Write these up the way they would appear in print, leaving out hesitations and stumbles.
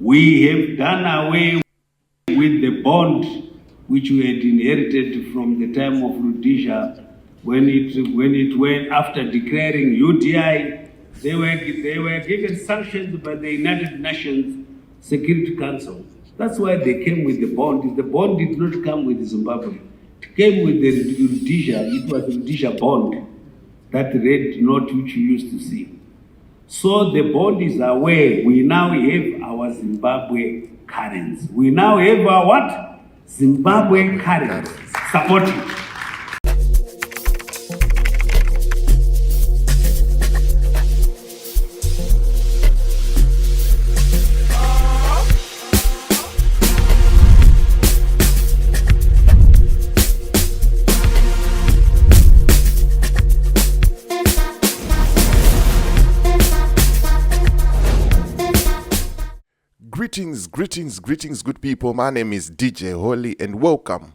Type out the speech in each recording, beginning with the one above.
We have done away with the bond which we had inherited from the time of Rhodesia when it went after declaring UDI. They were given sanctions by the United Nations Security Council. That's why they came with the bond. The bond did not come with Zimbabwe. It came with the Rhodesia. It was the Rhodesia bond, that red note which you used to see. So the bond is away. We now have our Zimbabwe currency. We now have our what? Zimbabwe currency. Support it. Greetings, good people. My name is DJ Holly and welcome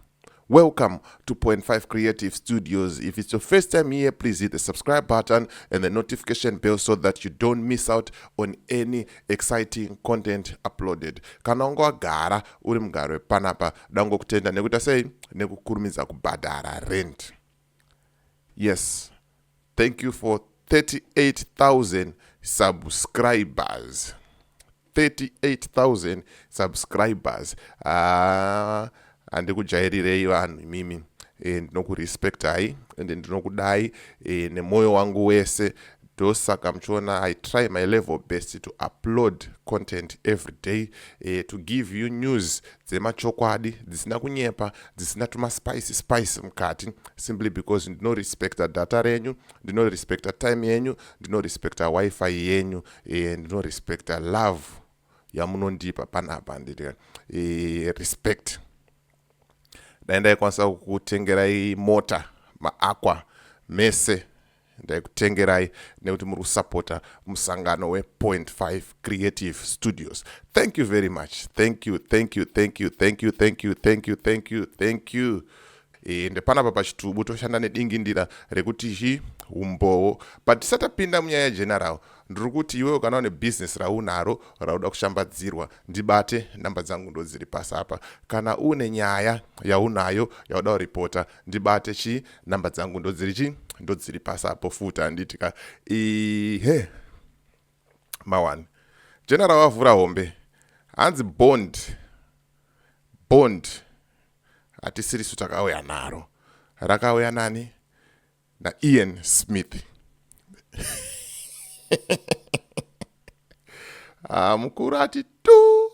to Point 5 Creative Studios. If it's your first time here, please hit the subscribe button and the notification bell so that you don't miss out on any exciting content uploaded. Kanongo gara uri mugaro panapa dango kutenda nekuta sei nekukurumiza kubhadhara rent. Yes, thank you for 38,000 subscribers. 38,000 subscribers. Andikujairirai vanhu mimi ndinokurespectai ende ndinokudai nemoyo wangu wese. Ndosaka muchiona I try my level best to upload content every day, to give you news dzemachokwadi dzisina kunyepa, dzisina spice mukati, simply because ndinorespecta data renyu, ndinorespecta time yenyu, ndinorespecta wifi yenyu, ndinorespecta love yamunondipa panapa. Ndiri respect. Ndaikwanisa kutengerai mota maakwa mese, ndaikutengerai nekuti muri kusapota musangano we Point 5 Creative Studios. Thank you very much. Thank you. Ndepanapa pachitubu toshanda nedingindira rekuti umbowo, but tisatapinda munyaya general. Ndiri kuti iwewe kana une business raunaro rauda kushambadzirwa, ndibate namba dzangu ndodziri pasi apa. Kana une nyaya yaunayo yauda kuripota, ndibate namba dzangu ndodziri pasi apo futa. Anditika mawani general wavhura hombe hanzi bond hatisirisu takauya naro. Rakauya nani? Na Ian Smith. Mukuru ati tu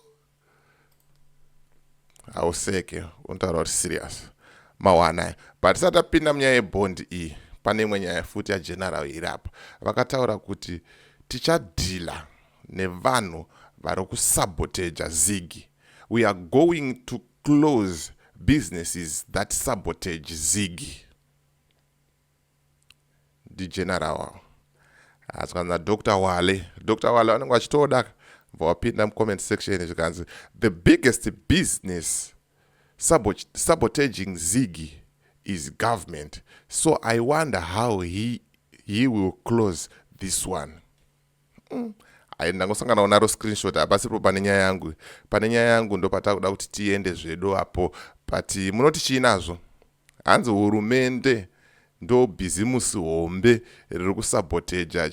auseke untaura kuti serious mawana. But satapinda munyaya yebond iyi, pane imwe nyaya futi yageneral iri apa. Vakataura kuti tichadhila nevanhu vari kusaboteja Ziggy. We are going to close businesses that sabotage Ziggy. The general askanza Dr. Wale vanenge vachitoda vapinda comment section zvikanzi the biggest business sabotaging Ziggy is government, so I wonder how he will close this one. Ndangosangana unaro screenshot apa sipo pane nyaya yangu ndopata kuda kuti tiende zvedu apo, but munoti chiinazvo. Hanzi hurumende ndo bhizimusi hombe riri kusaboteja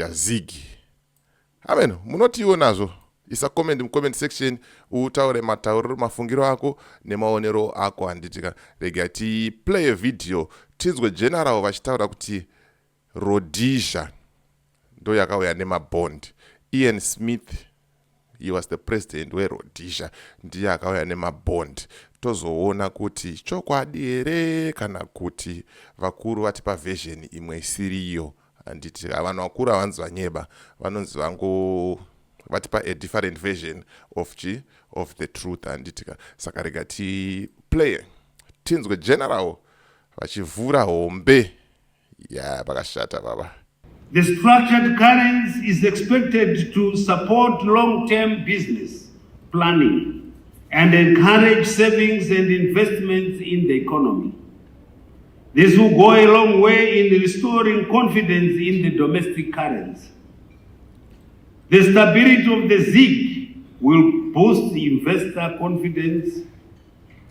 Ziggy. Amen, munotiwo nazvo. Isa comment comment section utaure matauriro mafungiro ako nemaonero ako. Anditika rega ti play a video tinzwe general vachitaura kuti Rhodesia ndo yakauya nemabond. Ian Smith, he was the president weRhodesia, ndiye akauya nemabond. Tozoona kuti chokwadi here kana kuti vakuru vatipa version imwe isiriyo. Anditi vanhu vakuru havanzi vanyeba, vanonzi vatipa a different version of the truth. Anditika saka rega ti play tinzwe general vachivhura hombe pakashata baba. The structured currency is expected to support long-term business planning and encourage savings and investments in the economy. This will go a long way in restoring confidence in the domestic currency. The stability of the ZiG will boost investor confidence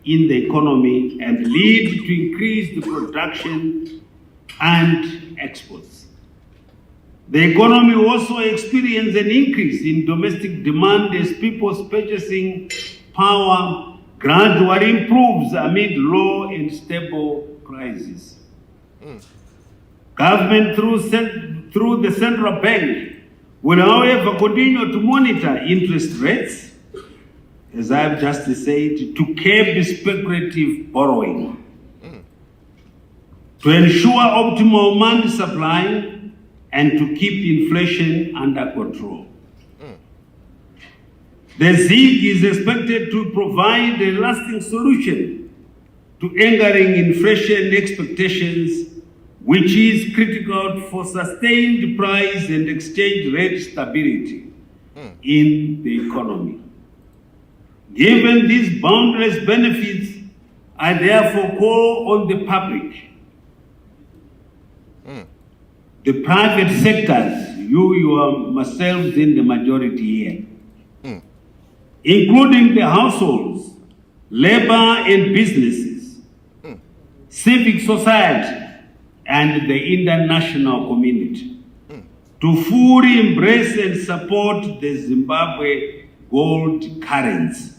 in the economy and lead to increased production and exports. The economy also experienced an increase in domestic demand as people's purchasing power gradually improves amid low and stable prices. Government through the central bank will, however, continue to monitor interest rates, as I've just said, to curb speculative borrowing, to ensure optimal money supply, and to keep inflation under control. The ZiG is expected to provide a lasting solution to angering inflation expectations, which is critical for sustained price and exchange rate stability in the economy. Given these boundless benefits, I therefore call on the public, the private sectors, you yourselves in the majority here, including the households, labor and businesses, civic society, and the international community, to fully embrace and support the Zimbabwe gold currency.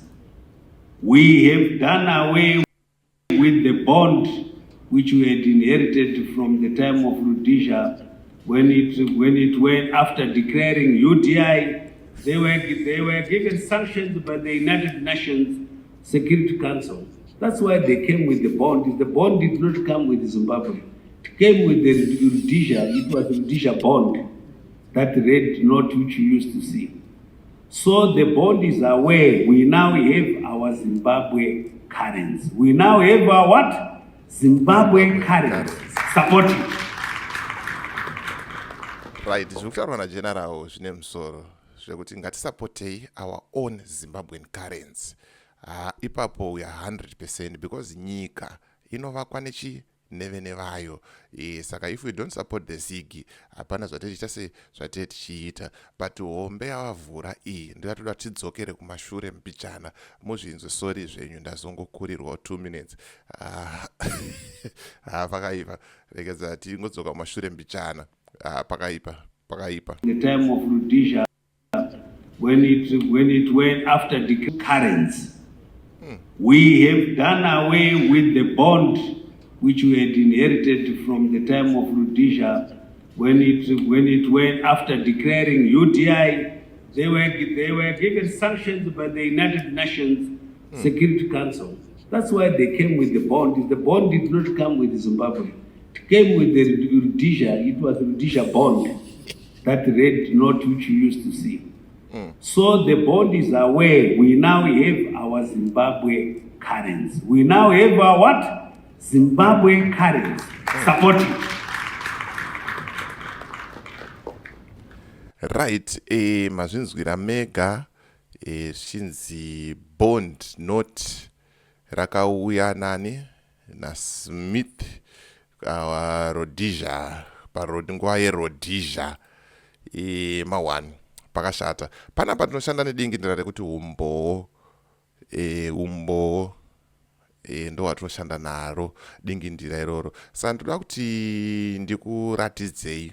We have done away with the bond which we had inherited from the time of Rhodesia when it went after declaring UTI. They were given sanctions by the United Nations Security Council. That's why they came with the bond. The bond did not come with Zimbabwe. It came with the Rhodesia. It was the Rhodesia bond, that red note which you used to see. So the bond is away. We now have our Zimbabwe currency. We now have our what? Zimbabwe currency. Support it. Right, zvokutaurwa nageneral zvine musoro zvekuti ngatisapotei our own Zimbabwean currency. Ipapo we are 100% because nyika inovakwa neve vayo. Saka if we don't support the ZiG, hapana zvatete tichiita. But hombe yavavhura iyi ndoyatoda tidzokere kumashure mbichana. Muzvinzwe sorry zvenyu ndazongokurirwa 2 minutes. Pakaipa. Rekedza tingodzoka kumashure mbichana. Pakaipa. The time of Rhodesia, when it went after the currency, we have done away with the bond which we had inherited from the time of Rhodesia when it went after declaring UTI. They were given sanctions by the United Nations Security Council. That's why they came with the bond. The bond did not come with Zimbabwe. It came with the Rhodesia. It was the Rhodesia bond, that red note which you used to see. So the bond is away. We now have our Zimbabwe currency. We now have our what? Zimbabwe currency. Support it. Right, mazvinzwira mega shinzi bond note rakauya nani naSmith Rhodesia nguva yeRhodesia ma1 pakashata. Panapa tinoshanda nedingindira rekuti umbo ndo watinoshanda naro dingindira iroro. Saka ndoda kuti ndikuratidzei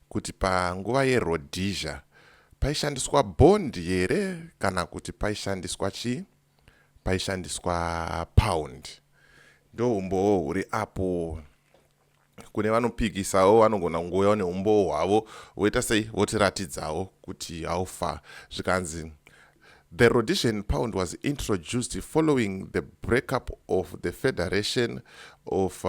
kuti panguva yeRhodesia paishandiswa bond here kana kuti paishandiswa paishandiswa pound. Ndo umbo huri apo. Kune vanopigisawo vanogona kungoya neumbo hwavo woita sei votiratidzawo kuti haufa zvikanzi. The Rhodesian pound was introduced following the breakup of the Federation of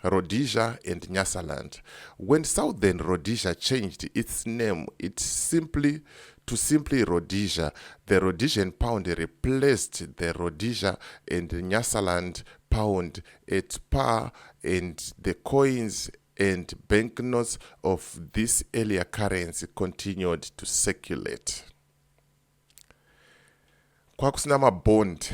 Rhodesia and Nyasaland. When Southern Rhodesia changed its name to simply Rhodesia, the Rhodesian pound replaced the Rhodesia and Nyasaland pound at par, and the coins and banknotes of this earlier currency continued to circulate. Kwakusina mabond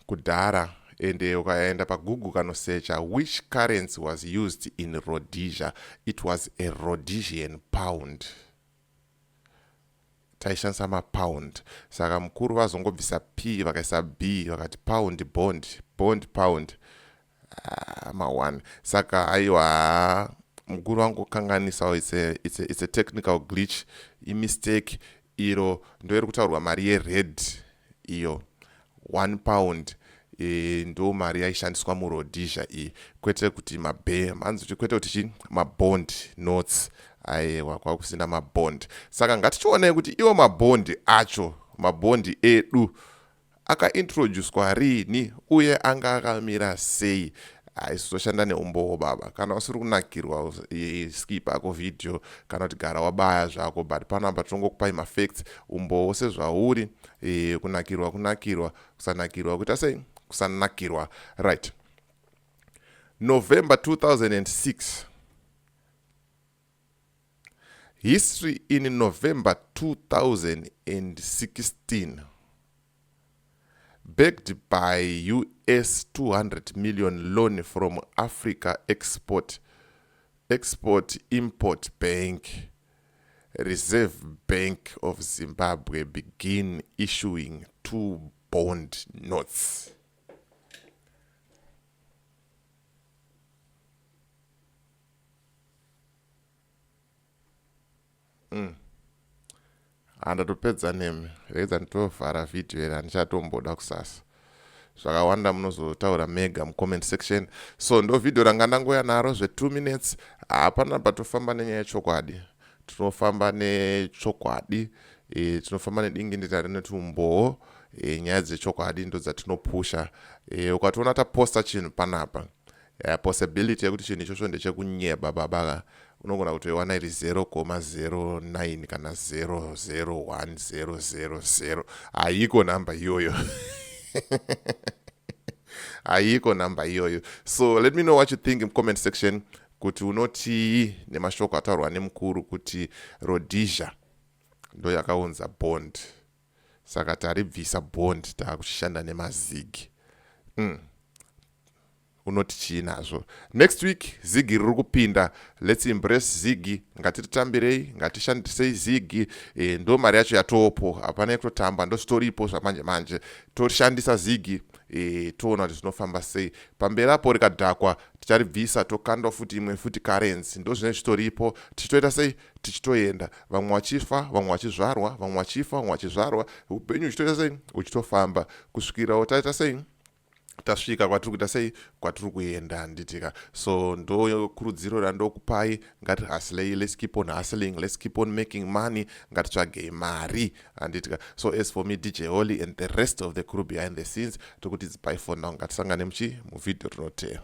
kudhara, ende ukaenda paGoogle kanosearcha which currency was used in Rhodesia, it was a Rhodesian pound. taishandisa mapound. Saka mukuru vazongobvisa p vakaisa b vakati pound bond pound ma1. Saka aiwa mukuru wangu kanganisawo, it's a technical glitch, mistake iro ndo iri kutaurwa mari yered iyo 1 pound ndo mari yaishandiswa muRhodesia iyi, kwete kuti manzi kwete kuti mabond notes. Aiwa kwakusina mabond. Saka ngatichionei kuti iwo mabond acho, mabond edu akaintroducwa rini uye anga akamira sei. Aizoshanda neumbowo baba. Kana usiri kunakirwa skip ako video, kana kuti gara wabaya zvako, but panapa tongokupai mafacts umbowo sezvauri, kunakirwa kusanakirwa kuita sei kusanakirwa. Right. November 2006. History in November 2016. Backed by US 200 million loan from Africa Export-Import Bank, Reserve Bank of Zimbabwe begin issuing 2 bond notes. Andatopedza nemi rega nditovhara video ere handichatomboda kusasa. Zvakawanda munozotaura mega mucomment section. So ndo video ranga ndangoya naro 2 minutes. Hapana patofamba nenyaya yechokwadi. Tinofamba nechokwadi, tinofamba nedingindira rinoti umbowo, nyaya dzechokwadi ndo dzatinopusha. Ukatoona taposta chinhu panapa, possibility yekuti chinhu ichocho ndechekunyeba baba, unogona kutoiwana iri 0.09 kana 001,000. Haiko namba iyoyo. Haiko namba iyoyo. So let me know what you think in comment section. Kuti unoti nemashoko ataurwa nemukuru kuti Rhodesia ndo yakaunza bond. Saka taribvisa bond takushanda nemazigi. Unoti chinazvo. Next week zigi riri kupinda. Let's embrace zigi. Ngatitambirei, ngatishandisei zigi. Ndo mari yacho yatopo. Hapana kutotamba, ndo storipo zvamanje. Toshandisa zigi. Toona kuti zvinofamba sei. Pamberi apo rikadhakwa ticharibvisa tokanda futi imwe futi currency. Ndo zvine zvitoripo. Tichitoita sei? Tichitoenda. Vamwe vachifa, vamwe vachizvarwa, vamwe vachifa, vamwe vachizvarwa. Upenyu uchitoita sei? Uchitofamba. Kusvikira utaita sei? Tasvika kwatiri kuita sei? Kwatiri kuenda nditika. So ndo kurudziro randokupai. Ngati hustlei, let's keep on hustling, let's keep on making money. Ngatitsvage mari anditika. So as for me, DJ Holly and the rest of the crew behind the scenes, tokuti bye for now. Ngatisangane muvideo rinoteera.